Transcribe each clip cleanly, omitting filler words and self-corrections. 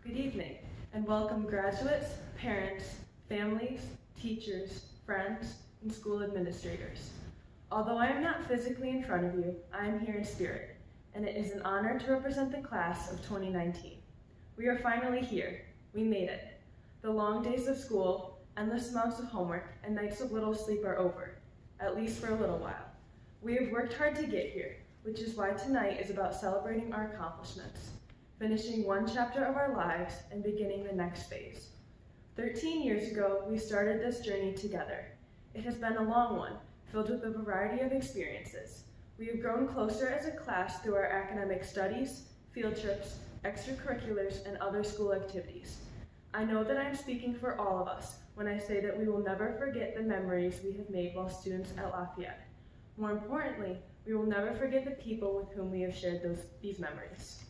Good evening, and welcome graduates, parents, families, teachers, friends, and school administrators. Although I am not physically in front of you, I am here in spirit, and it is an honor to represent the class of 2019. We are finally here. We made it. The long days of school, endless amounts of homework, and nights of little sleep are over, at least for a little while. We have worked hard to get here, which is why tonight is about celebrating our accomplishments, finishing one chapter of our lives and beginning the next phase. 13 years ago, we started this journey together. It has been a long one, filled with a variety of experiences. We have grown closer as a class through our academic studies, field trips, extracurriculars, and other school activities. I know that I am speaking for all of us when I say that we will never forget the memories we have made while students at Lafayette. More importantly, we will never forget the people with whom we have shared these memories.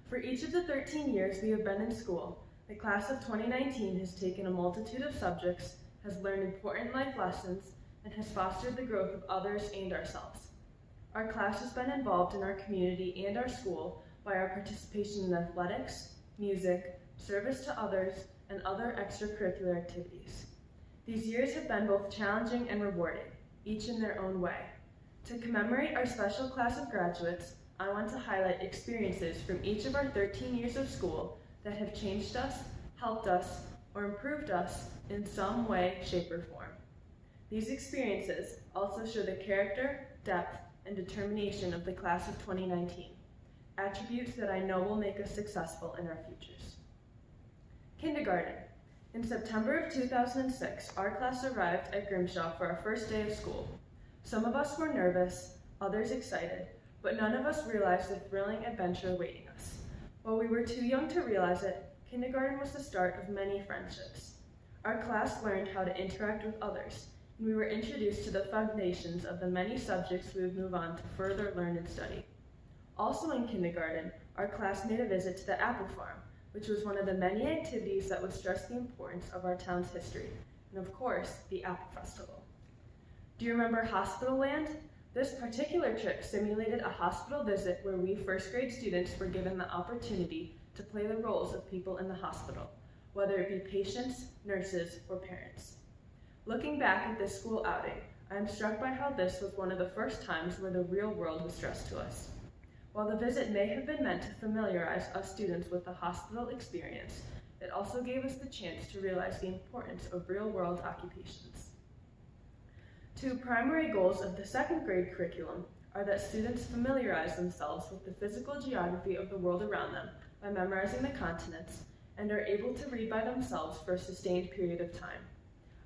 For each of the 13 years we have been in school, the class of 2019 has taken a multitude of subjects, has learned important life lessons, and has fostered the growth of others and ourselves. Our class has been involved in our community and our school by our participation in athletics, music, service to others, and other extracurricular activities. These years have been both challenging and rewarding, each in their own way. To commemorate our special class of graduates, I want to highlight experiences from each of our 13 years of school that have changed us, helped us, or improved us in some way, shape, or form. These experiences also show the character, depth, and determination of the class of 2019, attributes that I know will make us successful in our futures. Kindergarten. In September of 2006, our class arrived at Grimshaw for our first day of school. Some of us were nervous, others excited, but none of us realized the thrilling adventure awaiting us. While we were too young to realize it, kindergarten was the start of many friendships. Our class learned how to interact with others, and we were introduced to the foundations of the many subjects we would move on to further learn and study. Also in kindergarten, our class made a visit to the apple farm, which was one of the many activities that would stress the importance of our town's history, and of course, the Apple Festival. Do you remember Hospital Land? This particular trip simulated a hospital visit where we first grade students were given the opportunity to play the roles of people in the hospital, whether it be patients, nurses, or parents. Looking back at this school outing, I am struck by how this was one of the first times where the real world was stressed to us. While the visit may have been meant to familiarize us students with the hospital experience, it also gave us the chance to realize the importance of real-world occupations. Two primary goals of the second grade curriculum are that students familiarize themselves with the physical geography of the world around them by memorizing the continents and are able to read by themselves for a sustained period of time.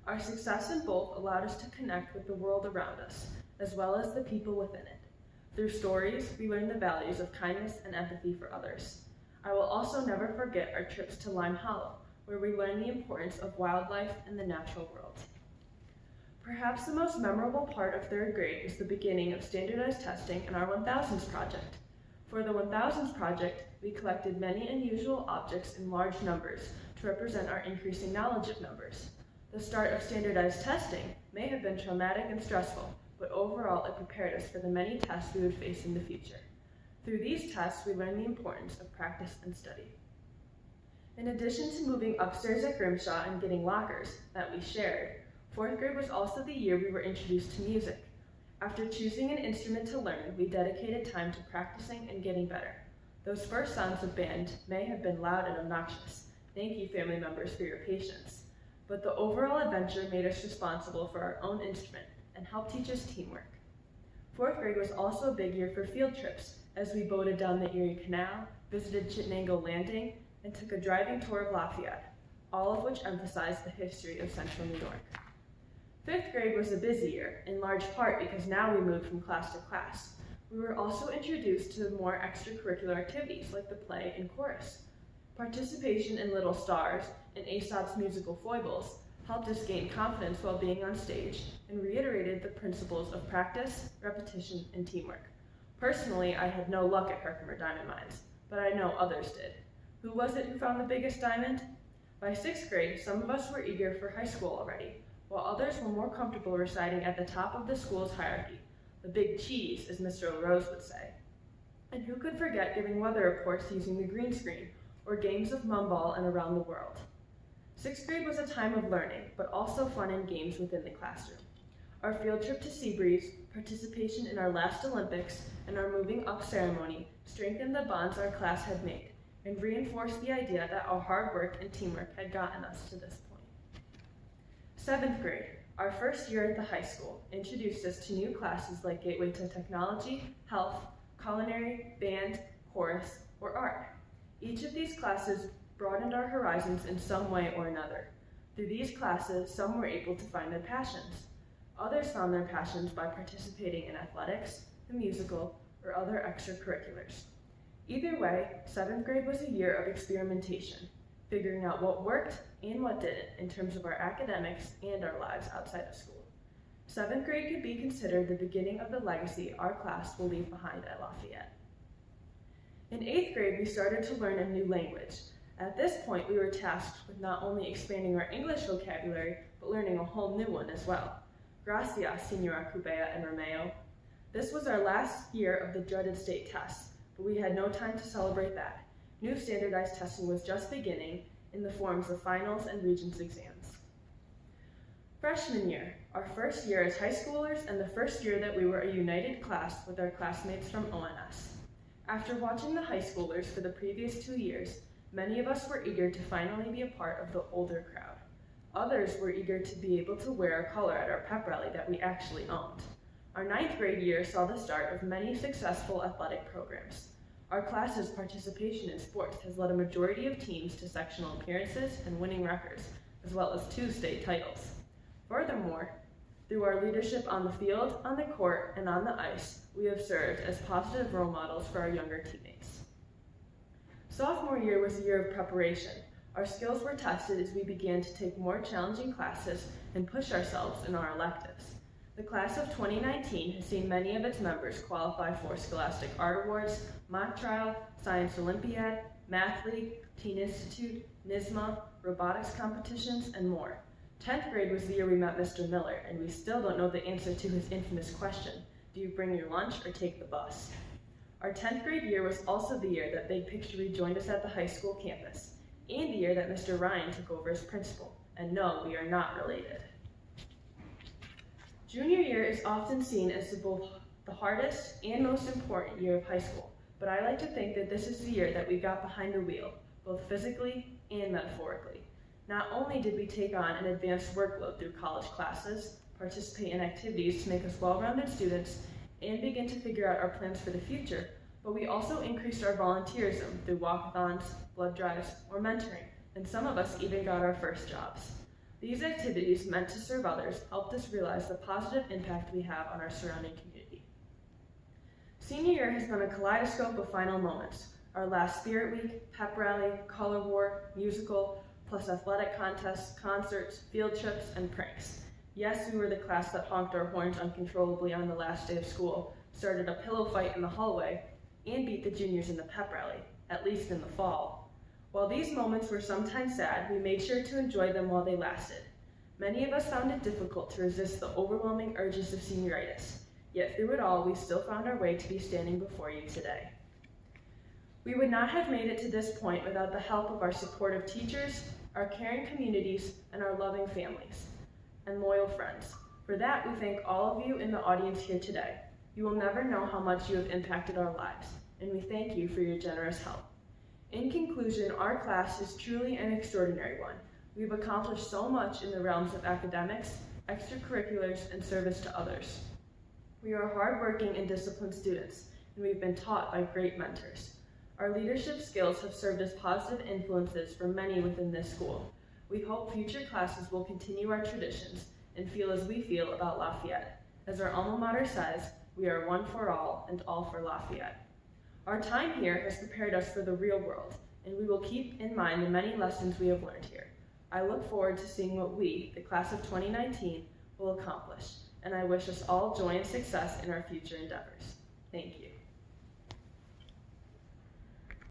Our success in both allowed us to connect with the world around us, as well as the people within it. Through stories, we learned the values of kindness and empathy for others. I will also never forget our trips to Lime Hollow, where we learned the importance of wildlife and the natural world. Perhaps the most memorable part of third grade was the beginning of standardized testing in our 1000s project. For the 1000s project, we collected many unusual objects in large numbers to represent our increasing knowledge of numbers. The start of standardized testing may have been traumatic and stressful, but overall it prepared us for the many tests we would face in the future. Through these tests, we learned the importance of practice and study. In addition to moving upstairs at Grimshaw and getting lockers that we shared, fourth grade was also the year we were introduced to music. After choosing an instrument to learn, we dedicated time to practicing and getting better. Those first sounds of band may have been loud and obnoxious. Thank you, family members, for your patience. But the overall adventure made us responsible for our own instrument and helped teach us teamwork. Fourth grade was also a big year for field trips, as we boated down the Erie Canal, visited Chittenango Landing, and took a driving tour of Lafayette, all of which emphasized the history of Central New York. Fifth grade was a busy year, in large part because now we moved from class to class. We were also introduced to more extracurricular activities like the play and chorus. Participation in Little Stars and Aesop's musical foibles helped us gain confidence while being on stage and reiterated the principles of practice, repetition, and teamwork. Personally, I had no luck at Herkimer Diamond Mines, but I know others did. Who was it who found the biggest diamond? By sixth grade, some of us were eager for high school already, while others were more comfortable residing at the top of the school's hierarchy, the big cheese, as Mr. LaRose would say. And who could forget giving weather reports using the green screen, or games of Mumball and Around the World. 6th grade was a time of learning, but also fun and games within the classroom. Our field trip to Seabreeze, participation in our last Olympics, and our moving up ceremony strengthened the bonds our class had made and reinforced the idea that our hard work and teamwork had gotten us to this point. 7th grade, our first year at the high school, introduced us to new classes like Gateway to Technology, Health, Culinary, Band, Chorus, or Art. Each of these classes broadened our horizons in some way or another. Through these classes, some were able to find their passions. Others found their passions by participating in athletics, the musical, or other extracurriculars. Either way, 7th grade was a year of experimentation, figuring out what worked and what didn't in terms of our academics and our lives outside of school. 7th grade could be considered the beginning of the legacy our class will leave behind at Lafayette. In 8th grade, we started to learn a new language. At this point, we were tasked with not only expanding our English vocabulary, but learning a whole new one as well. Gracias, Señora Cubea and Romeo. This was our last year of the dreaded state tests, but we had no time to celebrate that. New standardized testing was just beginning in the forms of finals and Regents exams. Freshman year, our first year as high schoolers and the first year that we were a united class with our classmates from ONS. After watching the high schoolers for the previous 2 years, many of us were eager to finally be a part of the older crowd. Others were eager to be able to wear a color at our pep rally that we actually owned. Our 9th grade year saw the start of many successful athletic programs. Our class's participation in sports has led a majority of teams to sectional appearances and winning records, as well as 2 state titles. Furthermore, through our leadership on the field, on the court, and on the ice, we have served as positive role models for our younger teammates. Sophomore year was a year of preparation. Our skills were tested as we began to take more challenging classes and push ourselves in our electives. The class of 2019 has seen many of its members qualify for Scholastic Art Awards, Mock Trial, Science Olympiad, Math League, Teen Institute, NYSSMA, robotics competitions, and more. 10th grade was the year we met Mr. Miller, and we still don't know the answer to his infamous question, do you bring your lunch or take the bus? Our 10th grade year was also the year that Big Picture rejoined us at the high school campus, and the year that Mr. Ryan took over as principal. And no, we are not related. Junior year is often seen as both the hardest and most important year of high school, but I like to think that this is the year that we got behind the wheel, both physically and metaphorically. Not only did we take on an advanced workload through college classes, participate in activities to make us well-rounded students, and begin to figure out our plans for the future, but we also increased our volunteerism through walkathons, blood drives, or mentoring, and some of us even got our first jobs. These activities, meant to serve others, helped us realize the positive impact we have on our surrounding community. Senior year has been a kaleidoscope of final moments. Our last Spirit Week, pep rally, color war, musical, plus athletic contests, concerts, field trips, and pranks. Yes, we were the class that honked our horns uncontrollably on the last day of school, started a pillow fight in the hallway, and beat the juniors in the pep rally, at least in the fall. While these moments were sometimes sad, we made sure to enjoy them while they lasted. Many of us found it difficult to resist the overwhelming urges of senioritis, yet through it all, we still found our way to be standing before you today. We would not have made it to this point without the help of our supportive teachers, our caring communities, and our loving families and loyal friends. For that, we thank all of you in the audience here today. You will never know how much you have impacted our lives, and we thank you for your generous help. In conclusion, our class is truly an extraordinary one. We've accomplished so much in the realms of academics, extracurriculars, and service to others. We are hardworking and disciplined students, and we've been taught by great mentors. Our leadership skills have served as positive influences for many within this school. We hope future classes will continue our traditions and feel as we feel about Lafayette. As our alma mater says, we are one for all and all for Lafayette. Our time here has prepared us for the real world, and we will keep in mind the many lessons we have learned here. I look forward to seeing what we, the class of 2019, will accomplish, and I wish us all joy and success in our future endeavors. Thank you.